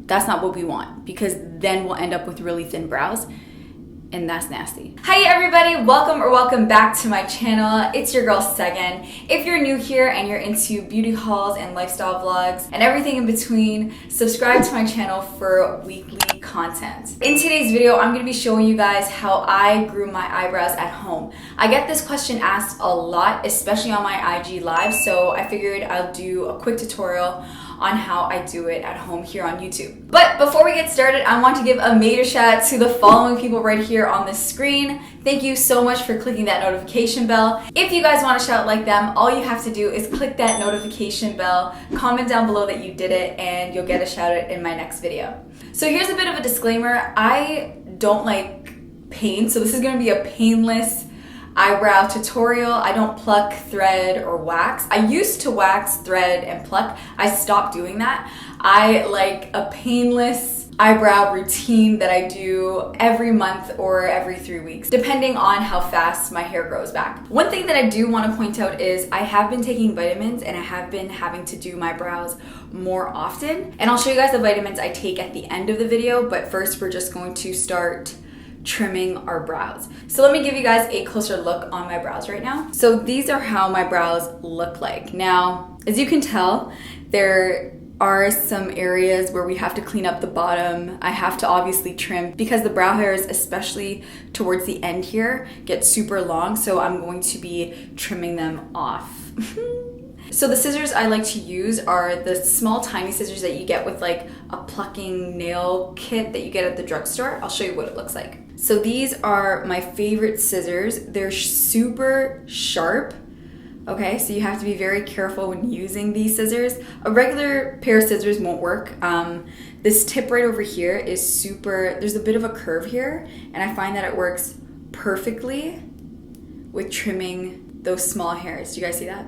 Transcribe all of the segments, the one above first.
that's not what we want, because then we'll end up with really thin brows, and that's nasty. Hi everybody, welcome back to my channel. It's your girl Segen. If you're new here and you're into beauty hauls and lifestyle vlogs and everything in between, subscribe to my channel for weekly content. In today's video, I'm gonna be showing you guys how I groom my eyebrows at home. I get this question asked a lot, especially on my IG live, so I figured I'll do a quick tutorial on how I do it at home here on YouTube. But before we get started, I want to give a major shout out to the following people right here on the screen. Thank you so much for clicking that notification bell. If you guys want to shout like them, all you have to do is click that notification bell, comment down below that you did it, and you'll get a shout out in my next video. So here's a bit of a disclaimer. I don't like pain, so this is going to be a painless eyebrow tutorial. I don't pluck, thread, or wax. I used to wax, thread, and pluck. I stopped doing that. I like a painless eyebrow routine that I do every month or every 3 weeks, depending on how fast my hair grows back. One thing that I do want to point out is I have been taking vitamins and I have been having to do my brows more often. And I'll show you guys the vitamins I take at the end of the video, but first we're just going to start trimming our brows. So let me give you guys a closer look on my brows right now. So these are how my brows look like. Now, as you can tell, there are some areas where we have to clean up the bottom. I have to obviously trim because the brow hairs, especially towards the end here, get super long. So I'm going to be trimming them off. So the scissors I like to use are the small tiny scissors that you get with like a plucking nail kit that you get at the drugstore. I'll show you what it looks like. So these are my favorite scissors. They're super sharp. Okay, so you have to be very careful when using these scissors. A regular pair of scissors won't work. This tip right over here is super, there's a bit of a curve here, and I find that it works perfectly with trimming those small hairs. Do you guys see that?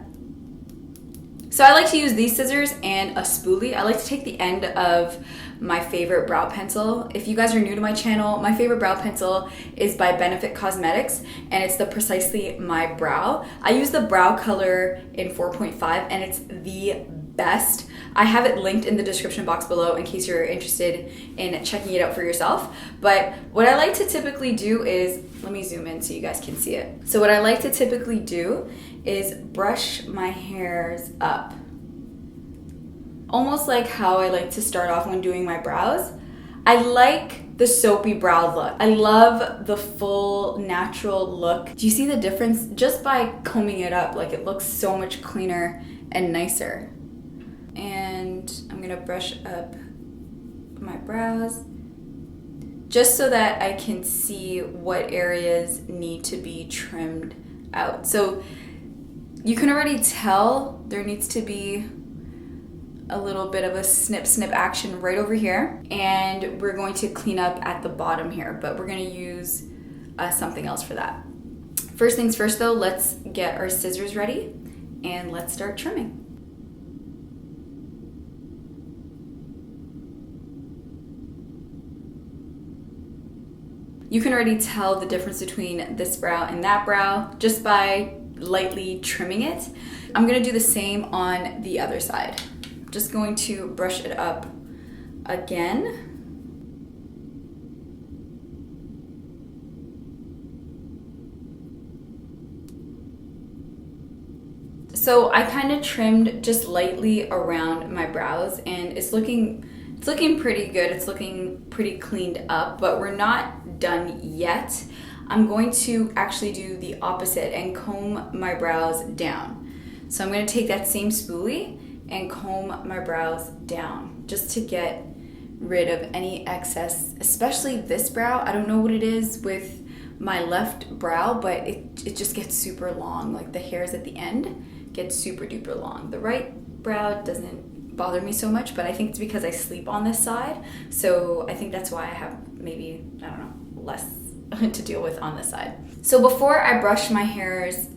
So I like to use these scissors and a spoolie. I like to take the end of my favorite brow pencil. If you guys are new to my channel, my favorite brow pencil is by Benefit Cosmetics, and it's the Precisely My Brow. I use the brow color in 4.5, and it's the best. I have it linked in the description box below in case you're interested in checking it out for yourself. But what I like to typically do is, let me zoom in so you guys can see it. So what I like to typically do is brush my hairs up. Almost like how I like to start off when doing my brows. I like the soapy brow look. I love the full natural look. Do you see the difference? Just by combing it up, like it looks so much cleaner and nicer. And I'm gonna brush up my brows just so that I can see what areas need to be trimmed out. So you can already tell there needs to be a little bit of a snip action right over here, and we're going to clean up at the bottom here, but we're going to use something else for that. First things first though, let's get our scissors ready and let's start trimming. You can already tell the difference between this brow and that brow just by lightly trimming it. I'm gonna do the same on the other side. Just going to brush it up again. So I kind of trimmed just lightly around my brows, and it's looking pretty good. It's looking pretty cleaned up, but we're not done yet. I'm going to actually do the opposite and comb my brows down. So I'm going to take that same spoolie and comb my brows down just to get rid of any excess, especially this brow. I don't know what it is with my left brow, but it just gets super long. Like the hairs at the end get super duper long. The right brow doesn't bother me so much, but I think it's because I sleep on this side. So I think that's why I have maybe, I don't know, less to deal with on this side. So before I brush my hairs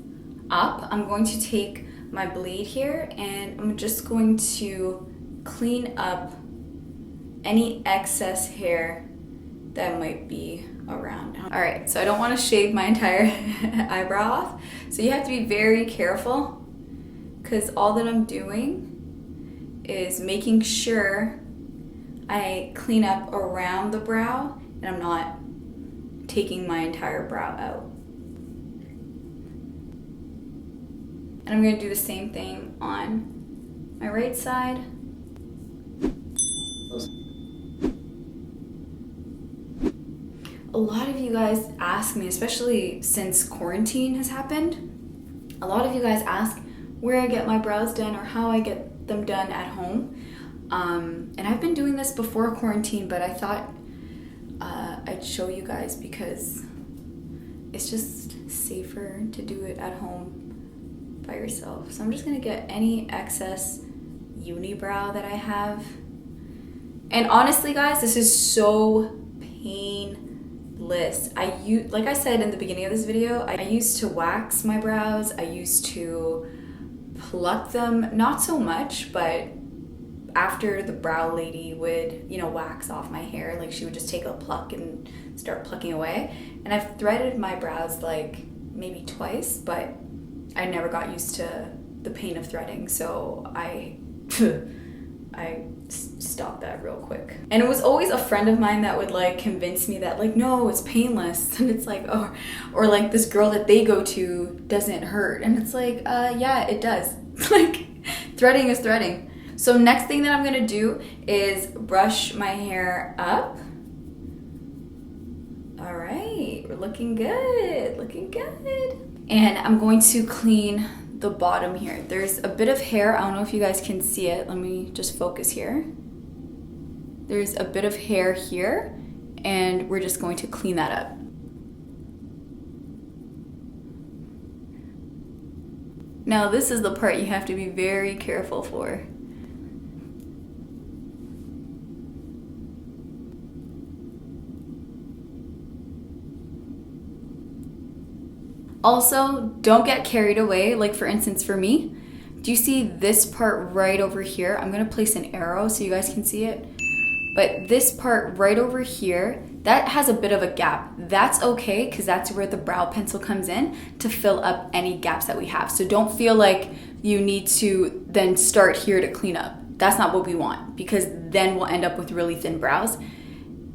up, I'm going to take my blade here and I'm just going to clean up any excess hair that might be around. All right, so I don't want to shave my entire eyebrow off, so you have to be very careful because all that I'm doing is making sure I clean up around the brow and I'm not taking my entire brow out. And I'm gonna do the same thing on my right side. A lot of you guys ask me, especially since quarantine has happened, a lot of you guys ask where I get my brows done or how I get them done at home. And I've been doing this before quarantine, but I thought I'd show you guys because it's just safer to do it at home by yourself. So I'm just gonna get any excess unibrow that I have. And honestly guys, this is so painless. Like I said in the beginning of this video, I used to wax my brows. I used to pluck them, not so much, but after the brow lady would, you know, wax off my hair, like she would just take a pluck and start plucking away. And I've threaded my brows like maybe twice, but I never got used to the pain of threading, so I stopped that real quick. And it was always a friend of mine that would like convince me that like, no, it's painless. And it's like, oh, or like this girl that they go to doesn't hurt. And it's like, yeah, it does. Like threading is threading. So next thing that I'm gonna do is brush my hair up. All right, we're looking good, looking good. And I'm going to clean the bottom here. There's a bit of hair. I don't know if you guys can see it. Let me just focus here. There's a bit of hair here, and we're just going to clean that up. Now this is the part you have to be very careful for. Also, don't get carried away. Like for instance, for me, do you see this part right over here? I'm gonna place an arrow so you guys can see it. But this part right over here, that has a bit of a gap. That's okay, because that's where the brow pencil comes in to fill up any gaps that we have. So don't feel like you need to then start here to clean up. That's not what we want, because then we'll end up with really thin brows,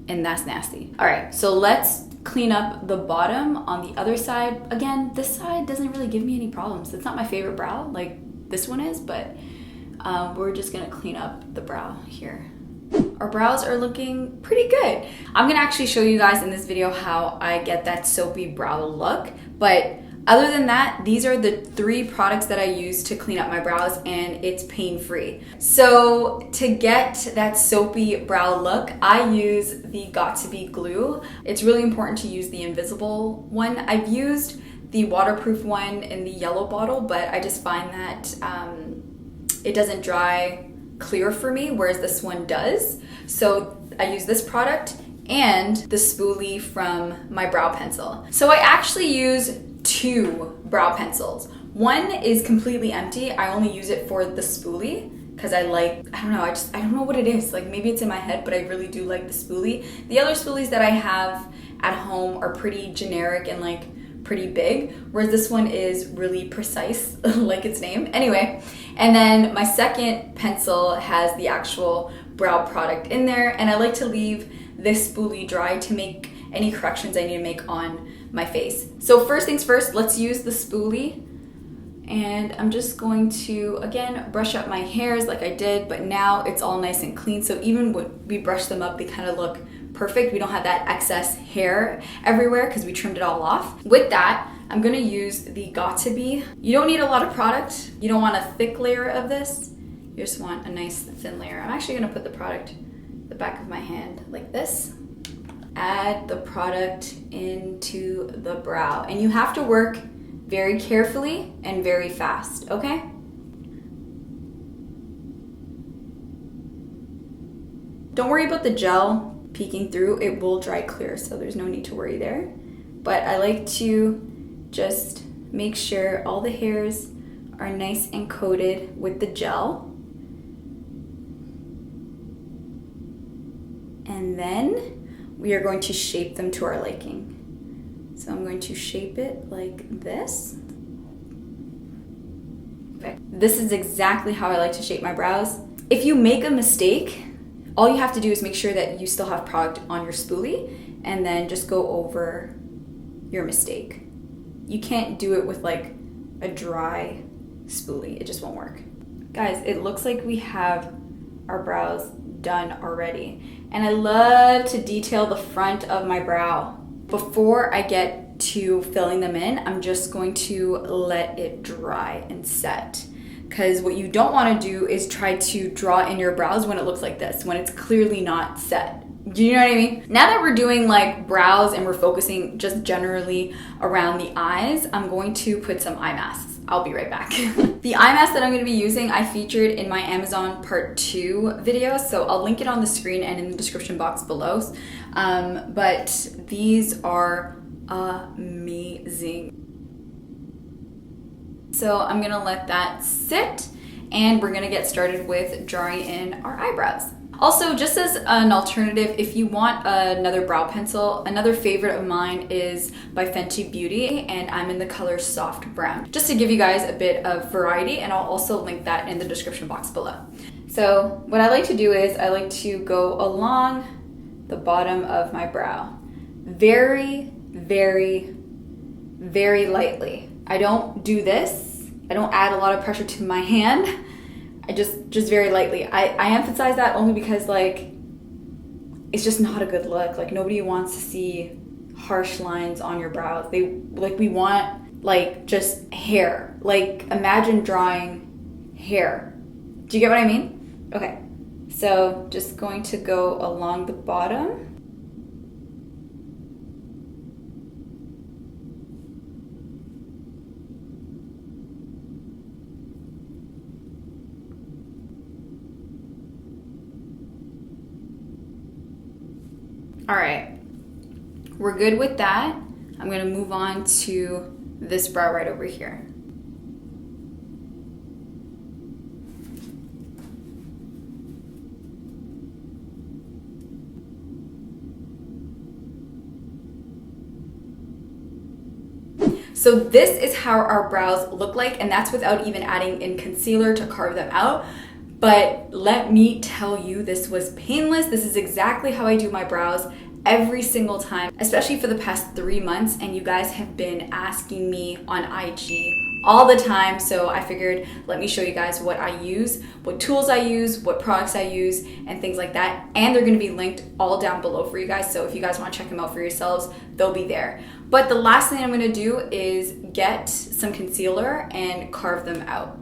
and that's nasty. All right, so let's clean up the bottom on the other side. Again, this side doesn't really give me any problems. It's not my favorite brow, like this one is, but we're just gonna clean up the brow here. Our brows are looking pretty good. I'm gonna actually show you guys in this video how I get that soapy brow look, but other than that, these are the 3 products that I use to clean up my brows, and it's pain-free. So to get that soapy brow look, I use the Got2b glue. It's really important to use the invisible one. I've used the waterproof one in the yellow bottle, but I just find that it doesn't dry clear for me, whereas this one does. So I use this product and the spoolie from my brow pencil. So I actually use 2 brow pencils. One is completely empty. I only use it for the spoolie because I don't know what it is. Like maybe it's in my head, but I really do like the spoolie. The other spoolies that I have at home are pretty generic and like pretty big, whereas this one is really precise, like its name. Anyway, and then my second pencil has the actual brow product in there, and I like to leave this spoolie dry to make any corrections I need to make on my face. So first things first, let's use the spoolie. And I'm just going to, again, brush up my hairs like I did, but now it's all nice and clean. So even when we brush them up, they kind of look perfect. We don't have that excess hair everywhere because we trimmed it all off. With that, I'm gonna use the Got2b. You don't need a lot of product. You don't want a thick layer of this. You just want a nice thin layer. I'm actually gonna put the product in the back of my hand like this. Add the product into the brow. And you have to work very carefully and very fast, okay? Don't worry about the gel peeking through. It will dry clear, so there's no need to worry there. But I like to just make sure all the hairs are nice and coated with the gel. And then we are going to shape them to our liking. So I'm going to shape it like this. Okay. This is exactly how I like to shape my brows. If you make a mistake, All you have to do is make sure that you still have product on your spoolie and then just go over your mistake. You can't do it with like a dry spoolie. It just won't work. Guys, it looks like we have our brows done already. And I love to detail the front of my brow. Before I get to filling them in, I'm just going to let it dry and set. Because what you don't want to do is try to draw in your brows when it looks like this, when it's clearly not set. Do you know what I mean? Now that we're doing like brows and we're focusing just generally around the eyes, I'm going to put some eye masks. I'll be right back. The eye mask that I'm going to be using, I featured in my Amazon part 2 video, so I'll link it on the screen and in the description box below. But these are amazing. So I'm gonna let that sit and we're gonna get started with drawing in our eyebrows. Also, just as an alternative, if you want another brow pencil, another favorite of mine is by Fenty Beauty, and I'm in the color Soft Brown. Just to give you guys a bit of variety, and I'll also link that in the description box below. So what I like to do is I like to go along the bottom of my brow. Very, very, very lightly. I don't do this. I don't add a lot of pressure to my hand. I just very lightly. I emphasize that only because like it's just not a good look. Like nobody wants to see harsh lines on your brows. We want like just hair. Like imagine drawing hair. Do you get what I mean? Okay. So just going to go along the bottom. All right, we're good with that. I'm gonna move on to this brow right over here. So this is how our brows look like, and that's without even adding in concealer to carve them out. But let me tell you, this was painless. This is exactly how I do my brows every single time, especially for the past 3 months. And you guys have been asking me on IG all the time. So I figured, let me show you guys what I use, what tools I use, what products I use, and things like that. And they're gonna be linked all down below for you guys. So if you guys wanna check them out for yourselves, they'll be there. But the last thing I'm gonna do is get some concealer and carve them out.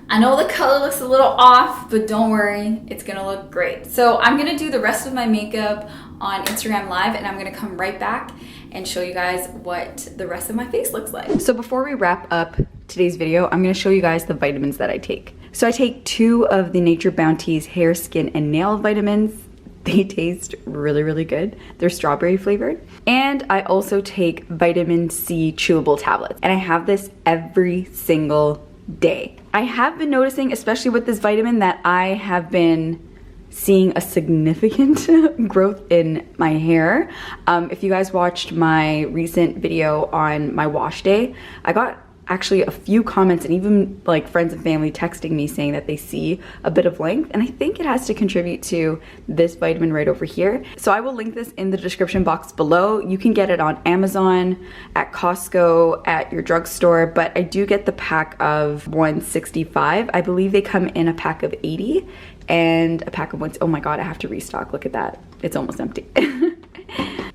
I know the color looks a little off, but don't worry, it's gonna look great. So I'm gonna do the rest of my makeup on Instagram Live, and I'm gonna come right back and show you guys what the rest of my face looks like. So before we wrap up today's video, I'm gonna show you guys the vitamins that I take. So I take 2 of the Nature Bounty's hair, skin, and nail vitamins. They taste really, really good. They're strawberry flavored. And I also take vitamin C chewable tablets. And I have this every single day. I have been noticing, especially with this vitamin, that I have been seeing a significant growth in my hair. If you guys watched my recent video on my wash day, I got actually a few comments and even like friends and family texting me saying that they see a bit of length, and I think it has to contribute to this vitamin right over here. So I will link this in the description box below. You can get it on Amazon, at Costco, at your drugstore, but I do get the pack of 165. I believe they come in a pack of 80 and a pack of ones. Oh my god, I have to restock. Look at that. It's almost empty.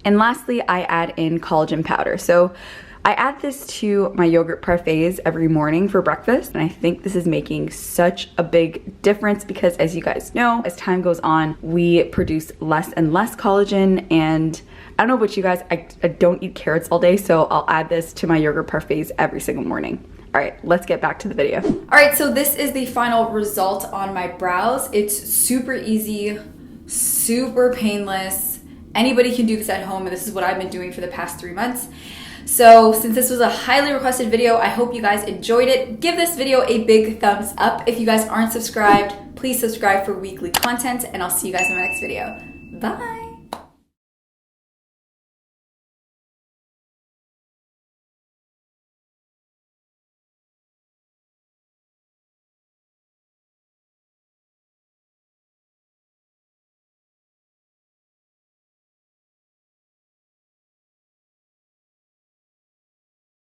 And lastly, I add in collagen powder. So I add this to my yogurt parfaits every morning for breakfast, and I think this is making such a big difference because, as you guys know, as time goes on, we produce less and less collagen. And I don't know about you guys, I don't eat carrots all day, so I'll add this to my yogurt parfaits every single morning. All right, let's get back to the video. All right, so this is the final result on my brows. It's super easy, super painless. Anybody can do this at home, and this is what I've been doing for the past 3 months. So since this was a highly requested video, I hope you guys enjoyed it. Give this video a big thumbs up. If you guys aren't subscribed, please subscribe for weekly content, and I'll see you guys in my next video. Bye!